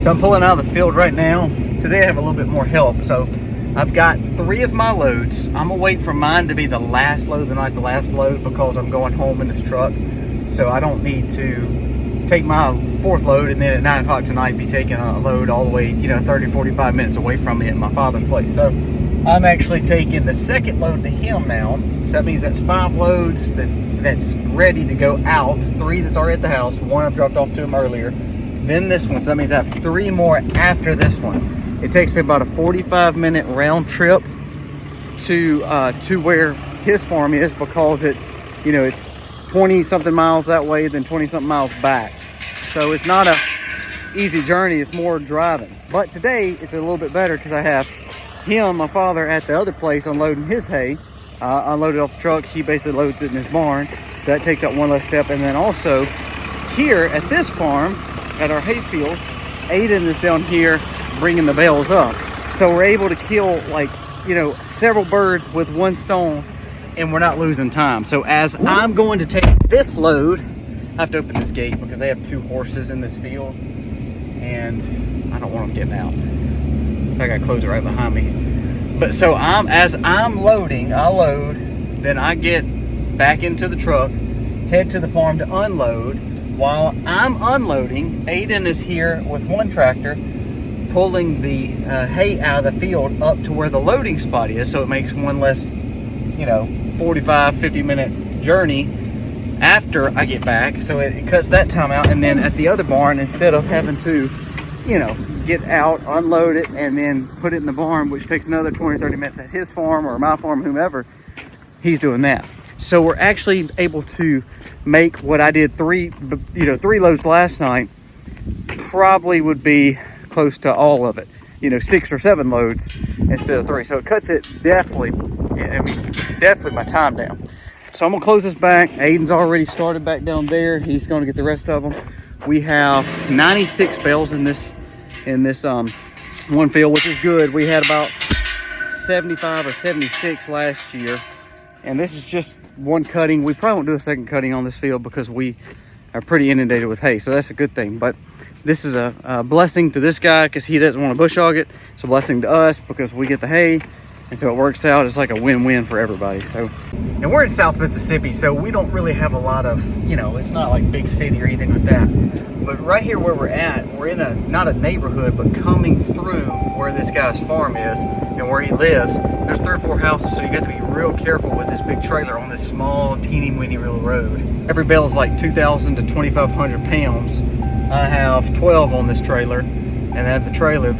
So I'm pulling out of the field right now. Today I have a little bit more help. So I've got 3 of my loads. I'm gonna wait for mine to be the last load, the night the last load, because I'm going home in this truck. So I don't need to take my 4th load and then at 9 o'clock tonight be taking a load all the way, 30, 45 minutes away from me at my father's place. So I'm actually taking the 2nd load to him now. So that means that's 5 loads that's ready to go out. 3 that's already at the house. 1 I've dropped off to him earlier. Then this one, so that means I have 3 more after this one. It takes me about a 45-minute round trip to where his farm is, because it's, it's 20 something miles that way, then 20 something miles back. So it's not a easy journey, it's more driving. But today it's a little bit better because I have him, my father, at the other place unloading his hay. Unloaded off the truck, he basically loads it in his barn. So that takes out one less step. And then also here at this farm, at our hay field, Aiden is down here bringing the bales up. So we're able to kill several birds with 1 stone, and we're not losing time. So as I'm going to take this load, I have to open this gate because they have 2 horses in this field and I don't want them getting out. So I gotta close it right behind me. But so as I'm loading, I load, then I get back into the truck, head to the farm to unload. While I'm unloading, Aiden is here with 1 tractor pulling the hay out of the field up to where the loading spot is, so it makes one less 45, 50-minute journey after I get back. So it cuts that time out. And then at the other barn, instead of having to get out, unload it, and then put it in the barn, which takes another 20, 30 minutes at his farm or my farm, whomever, he's doing that. So we're actually able to make what I did 3 loads last night, probably would be close to all of it, 6 or 7 loads instead of 3. So it cuts it definitely my time down. So I'm gonna close this back. Aiden's already started back down there. He's gonna get the rest of them. We have 96 bales in this one field, which is good. We had about 75 or 76 last year, and this is just 1 cutting. We probably won't do a 2nd cutting on this field because we are pretty inundated with hay, so that's a good thing. But this is a blessing to this guy because he doesn't want to bush hog it. It's a blessing to us because we get the hay, and so it works out. It's like a win-win for everybody. So, and we're in South Mississippi, so we don't really have a lot of, it's not like big city or anything like that. But right here where we're at, we're in not a neighborhood, but coming through where this guy's farm is and where he lives, there's 3 or 4 houses, so you got to be real careful with this big trailer on this small, teeny-weeny little road. Every bale is like 2,000 to 2,500 pounds. I have 12 on this trailer, and I have the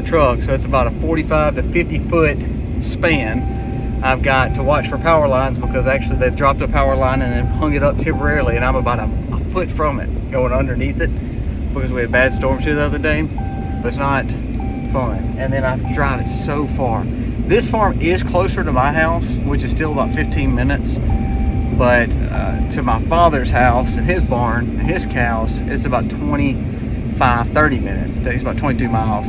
truck, so it's about a 45 to 50 foot span. I've got to watch for power lines because actually they dropped a power line and then hung it up temporarily, and I'm about a foot from it going underneath it because we had bad storms here the other day, but it's not fun. And then I have to drive it so far. This farm is closer to my house, which is still about 15 minutes, but to my father's house and his barn and his cows, it's about 25, 30 minutes. It takes about 22 miles.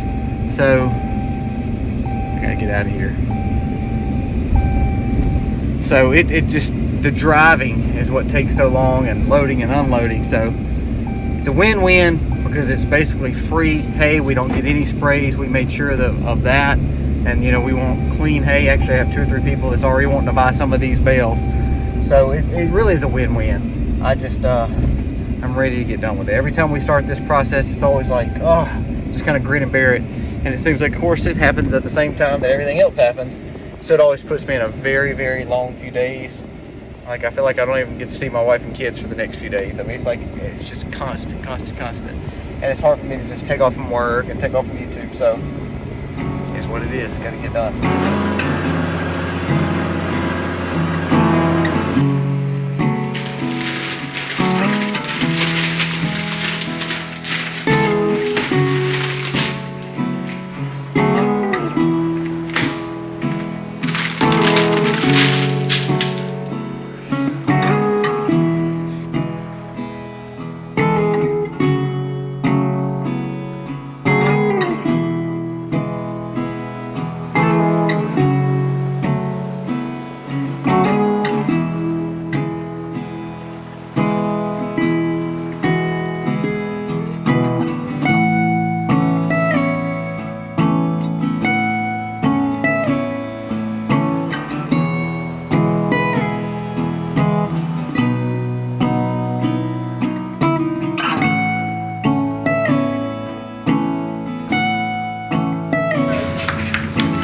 So I gotta get out of here. So it just, the driving is what takes so long, and loading and unloading. So it's a win-win because it's basically free hay. We don't get any sprays. We made sure of that. And we want clean hay. Actually, I have 2 or 3 people that's already wanting to buy some of these bales. So it really is a win-win. I just, I'm ready to get done with it. Every time we start this process, it's always like, oh, just kind of grin and bear it. And it seems like, of course, it happens at the same time that everything else happens. So it always puts me in a very, very long few days. Like, I feel like I don't even get to see my wife and kids for the next few days. I mean, it's just constant. And it's hard for me to just take off from work and take off from YouTube. So it's what it is. Got to get done.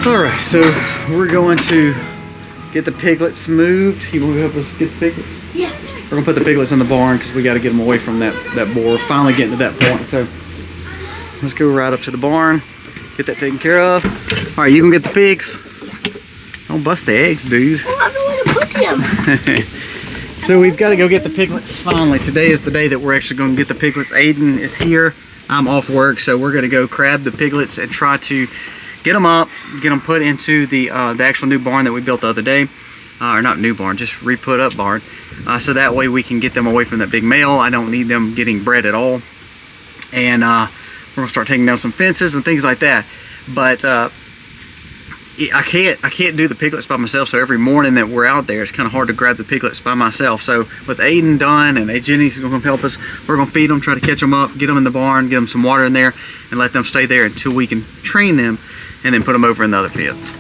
All right, so we're going to get the piglets moved. You want to help us get the piglets? Yeah. We're gonna put the piglets in the barn because we got to get them away from that boar. We're finally getting to that point. So let's go right up to the barn, get that taken care of. All right, you gonna get the pigs? Don't bust the eggs, dude. Well, I don't want to put them. So we've got to go get the piglets finally. Today is the day that we're actually going to get the piglets. Aiden is here. I'm off work, so we're going to go grab the piglets and try to get them up, get them put into the actual new barn that we built the other day. Or not new barn, just re-put up barn. So that way we can get them away from that big male. I don't need them getting bred at all. And we're going to start taking down some fences and things like that. But I can't do the piglets by myself, so every morning that we're out there, it's kind of hard to grab the piglets by myself. So with Aiden done and Jenny's going to help us, we're going to feed them, try to catch them up, get them in the barn, get them some water in there, and let them stay there until we can train them and then put them over in the other fields.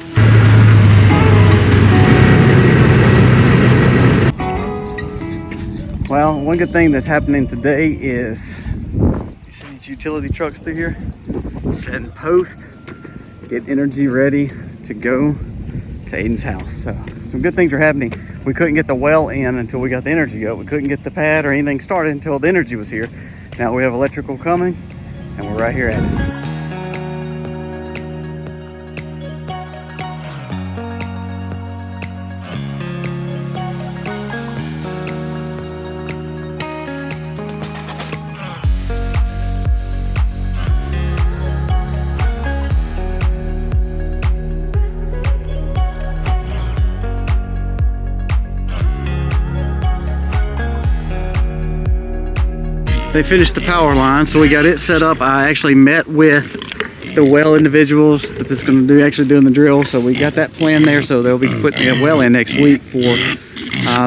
Well, one good thing that's happening today is, you see these utility trucks through here? Setting post, get energy ready to go to Aiden's house. So some good things are happening. We couldn't get the well in until we got the energy up. We couldn't get the pad or anything started until the energy was here. Now we have electrical coming and we're right here at it. They finished the power line, so we got it set up. I actually met with the well individuals that's going to actually doing the drill, so we got that plan there. So they'll be putting the well in next week for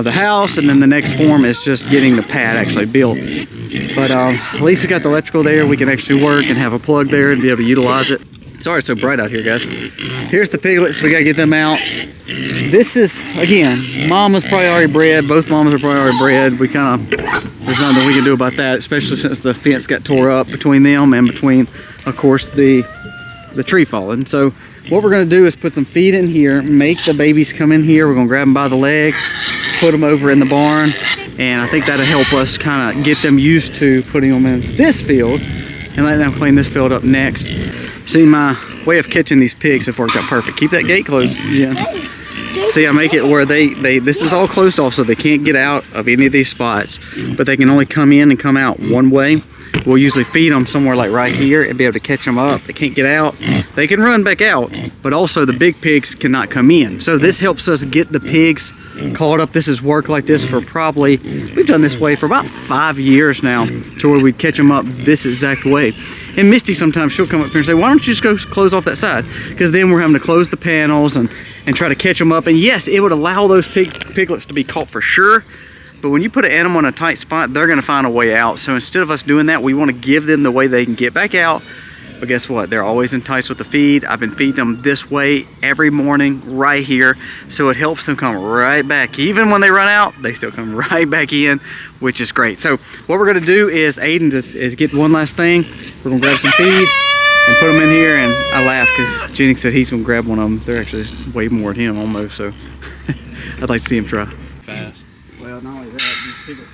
the house, and then the next form is just getting the pad actually built. But at least we got the electrical there. We can actually work and have a plug there and be able to utilize it. Sorry it's so bright out here, guys. Here's the piglets. We got to get them out. This is, again, mama's probably already bred. Both mamas are probably already bred. We kind of, there's nothing we can do about that, especially since the fence got tore up between them and between, of course, the tree falling. So what we're going to do is put some feed in here, make the babies come in here. We're going to grab them by the leg, put them over in the barn, and I think that'll help us kind of get them used to putting them in this field and letting them clean this field up next. See, my way of catching these pigs have worked out perfect. Keep that gate closed. Yeah. See, I make it where this is all closed off so they can't get out of any of these spots, but they can only come in and come out one way. We'll usually feed them somewhere like right here and be able to catch them up. They can't get out. They can run back out, but also the big pigs cannot come in. So this helps us get the pigs caught up. This has worked like this for probably, we've done this way for about 5 years now, to where we'd catch them up this exact way. And Misty sometimes, she'll come up here and say, why don't you just go close off that side? Because then we're having to close the panels and try to catch them up. And yes, it would allow those piglets to be caught for sure. But when you put an animal in a tight spot, they're gonna find a way out. So instead of us doing that, we wanna give them the way they can get back out. But guess what? They're always enticed with the feed. I've been feeding them this way every morning right here. So it helps them come right back. Even when they run out, they still come right back in, which is great. So what we're gonna do is Aiden is get one last thing. We're gonna grab some feed and put them in here. And I laugh because Jenny said he's gonna grab one of them. They're actually way more than him almost. So I'd like to see him try. Fast. Well, not only that, these piglets,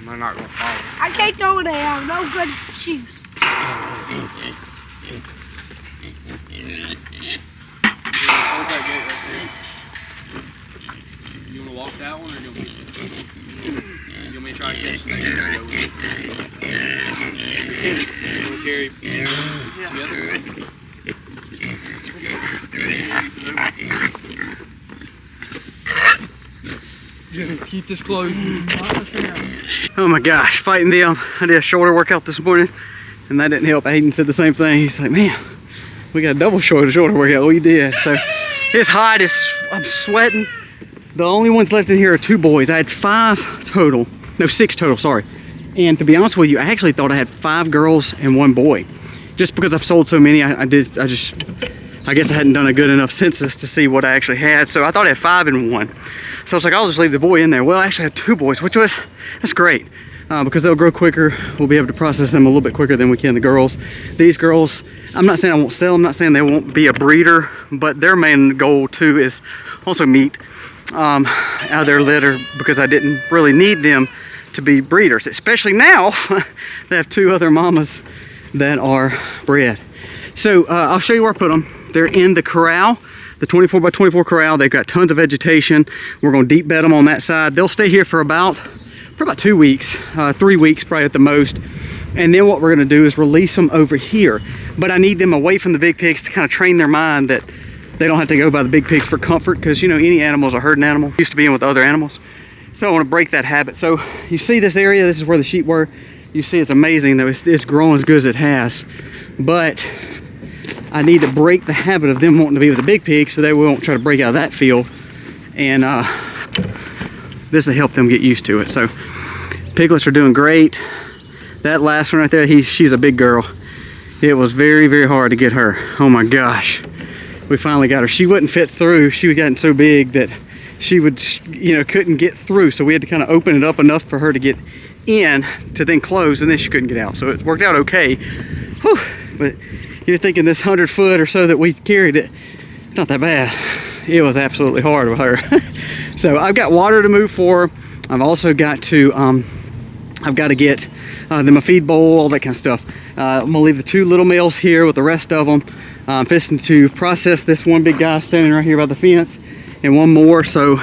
they're not gonna follow. I can't throw it out. No good shoes. You want to walk that one, or you want me to try to catch the next one? You want to carry together? Just keep this closed. Oh my gosh, fighting them. I did a shoulder workout this morning and that didn't help. Aiden said the same thing. He's like, man, we got a double shoulder workout. We did. So it's hot, I'm sweating. The only ones left in here are 2 boys. I had 5 total. No, 6 total, sorry. And to be honest with you, I actually thought I had 5 girls and 1 boy. Just because I've sold so many, I guess I hadn't done a good enough census to see what I actually had. So I thought I had 5 and 1. So I was like, I'll just leave the boy in there. Well, I actually had 2 boys, that's great. because they'll grow quicker. We'll be able to process them a little bit quicker than we can the girls. These girls, I'm not saying I won't sell them, I'm not saying they won't be a breeder, but their main goal too is also meat out of their litter, because I didn't really need them to be breeders, especially now they have 2 other mamas that are bred. So I'll show you where I put them. They're in the corral, the 24 by 24 corral. They've got tons of vegetation. We're going to deep bed them on that side. They'll stay here for about 2 weeks, 3 weeks probably at the most. And then what we're going to do is release them over here. But I need them away from the big pigs to kind of train their mind that they don't have to go by the big pigs for comfort, because you know, any animal is a herding animal, used to being with other animals. So I want to break that habit. So you see this area, this is where the sheep were. You see it's amazing though, it's growing as good as it has. But I need to break the habit of them wanting to be with the big pigs, so they won't try to break out of that field. And this will help them get used to it. So piglets are doing great. That last one right there, she's a big girl. It was very, very hard to get her. Oh my gosh. We finally got her. She wouldn't fit through. She was getting so big that she would, you know, couldn't get through. So we had to kind of open it up enough for her to get in, to then close, and then she couldn't get out. So it worked out okay. Whew. But you're thinking this 100 foot or so that we carried it, not that bad. It was absolutely hard with her. So I've got water to move for her. I've also got to, I've got to get them a feed bowl, all that kind of stuff. I'm gonna leave the 2 little males here with the rest of them. I'm fixing to process this one big guy standing right here by the fence, and one more. So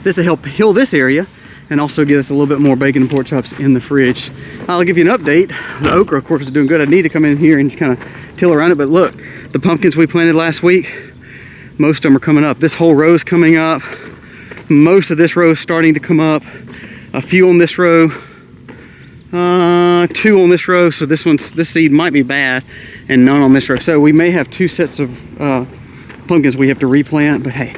this will help heal this area and also get us a little bit more bacon and pork chops in the fridge. I'll give you an update. The okra, of course, is doing good. I need to come in here and kind of till around it, but look, the pumpkins we planted last week, most of them are coming up. This whole row is coming up. Most of this row is starting to come up. A few on this row, 2 on this row. So this seed might be bad, and none on this row. So we may have 2 sets of pumpkins we have to replant, but hey,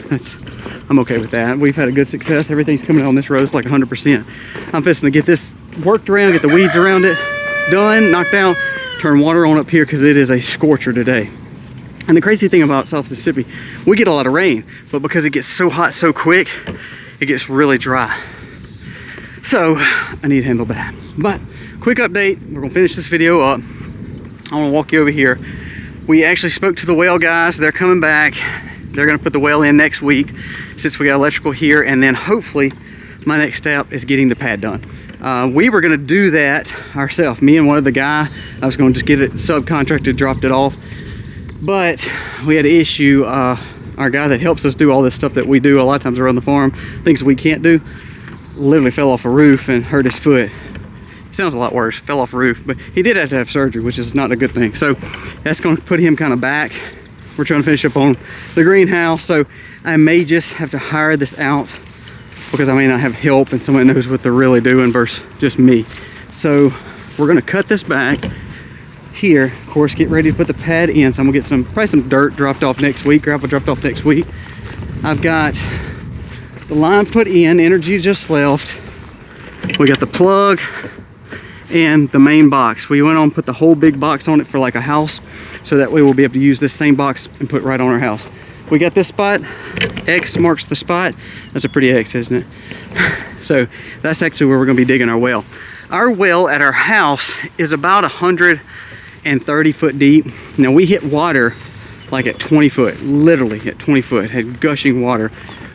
I'm okay with that. We've had a good success. Everything's coming out on this row. It's like 100%. I'm fixing to get this worked around, get the weeds around it done, knocked out, turn water on up here because it is a scorcher today. And the crazy thing about South Mississippi, we get a lot of rain, but because it gets so hot so quick, it gets really dry. So I need to handle that. But quick update, we're gonna finish this video up. I wanna walk you over here. We actually spoke to the well guys. They're coming back. They're gonna put the well in next week since we got electrical here, and then hopefully my next step is getting the pad done. We were gonna do that ourselves. Me and one of the guy, I was gonna just get it subcontracted, dropped it off. But we had an issue. Our guy that helps us do all this stuff that we do a lot of times around the farm, things we can't do, literally fell off a roof and hurt his foot. It sounds a lot worse, fell off a roof, but he did have to have surgery, which is not a good thing. So that's going to put him kind of back. We're trying to finish up on the greenhouse, so I may just have to hire this out because I may not have help and someone knows what they're really doing versus just me. So we're going to cut this back here, of course, get ready to put the pad in. So I'm gonna get probably some dirt dropped off next week, gravel dropped off next week. I've got the line put in, energy just left. We got the plug and the main box. We went on and put the whole big box on it for like a house, so that way we'll be able to use this same box and put right on our house. We got this spot, X marks the spot. That's a pretty X, isn't it? So that's actually where we're gonna be digging our well. Our well at our house is about 130 foot deep. Now we hit water like at 20 foot, literally at 20 foot, had gushing water.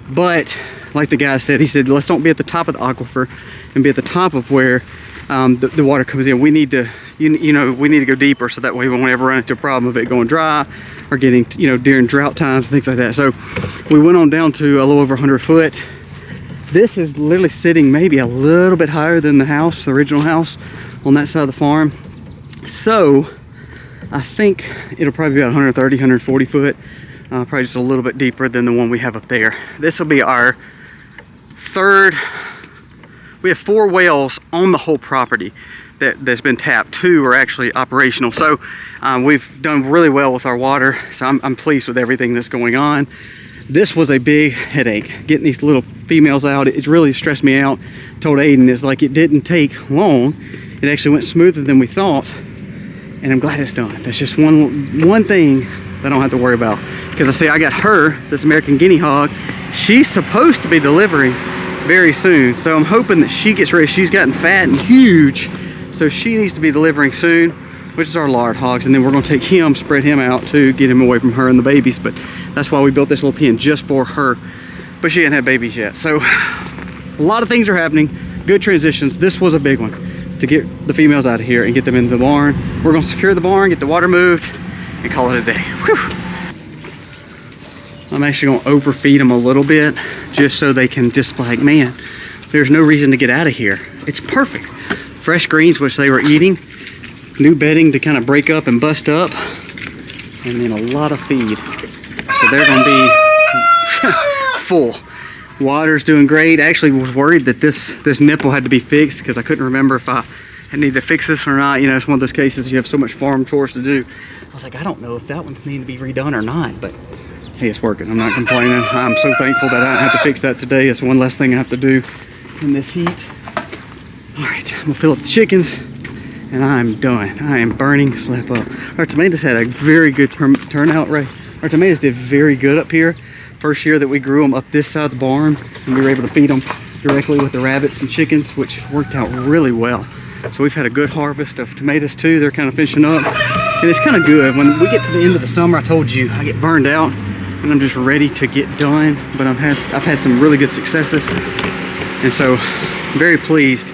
But like the guy said, he said, let's don't be at the top of the aquifer and be at the top of where the water comes in. We need to, you know, we need to go deeper, so that way we won't ever run into a problem of it going dry or getting, you know, during drought times and things like that. So we went on down to a little over 100 foot. This is literally sitting maybe a little bit higher than the house, the original house on that side of the farm. So I think it'll probably be about 130, 140 foot, probably just a little bit deeper than the one we have up there. This will be our third. We have 4 wells on the whole property that's been tapped. 2 are actually operational. So we've done really well with our water. So I'm pleased with everything that's going on. This was a big headache, getting these little females out. It really stressed me out. Told Aiden, it's like it didn't take long. It actually went smoother than we thought. And I'm glad it's done. That's just one thing that I don't have to worry about. Because I say I got her, this American guinea hog. She's supposed to be delivering very soon. So I'm hoping that she gets ready. She's gotten fat and huge, so she needs to be delivering soon, which is our lard hogs. And then we're gonna take him, spread him out to get him away from her and the babies. But that's why we built this little pen just for her. But she hasn't had babies yet. So a lot of things are happening, good transitions. This was a big one, to get the females out of here and get them into the barn. We're gonna secure the barn, get the water moved, and call it a day. Whew. I'm actually gonna overfeed them a little bit, just so they can just like, man, there's no reason to get out of here. It's perfect. Fresh greens, which they were eating, new bedding to kind of break up and bust up, and then a lot of feed. So they're gonna be full. Water's doing great. I actually was worried that this nipple had to be fixed, because I couldn't remember if I need to fix this or not. You know, it's one of those cases you have so much farm chores to do. I was like, I don't know if that one's need to be redone or not, but hey, it's working. I'm not complaining. I'm so thankful that I don't have to fix that today. It's one less thing I have to do in this heat. All right, I'm gonna fill up the chickens, and I'm done. I am burning slap up. Our tomatoes had a very good turnout rate. Our tomatoes did very good up here. First year that we grew them up this side of the barn, and we were able to feed them directly with the rabbits and chickens, which worked out really well. So we've had a good harvest of tomatoes too. They're kind of finishing up, and it's kind of good. When we get to the end of the summer, I told you, I get burned out, and I'm just ready to get done. But I've had some really good successes, and so I'm very pleased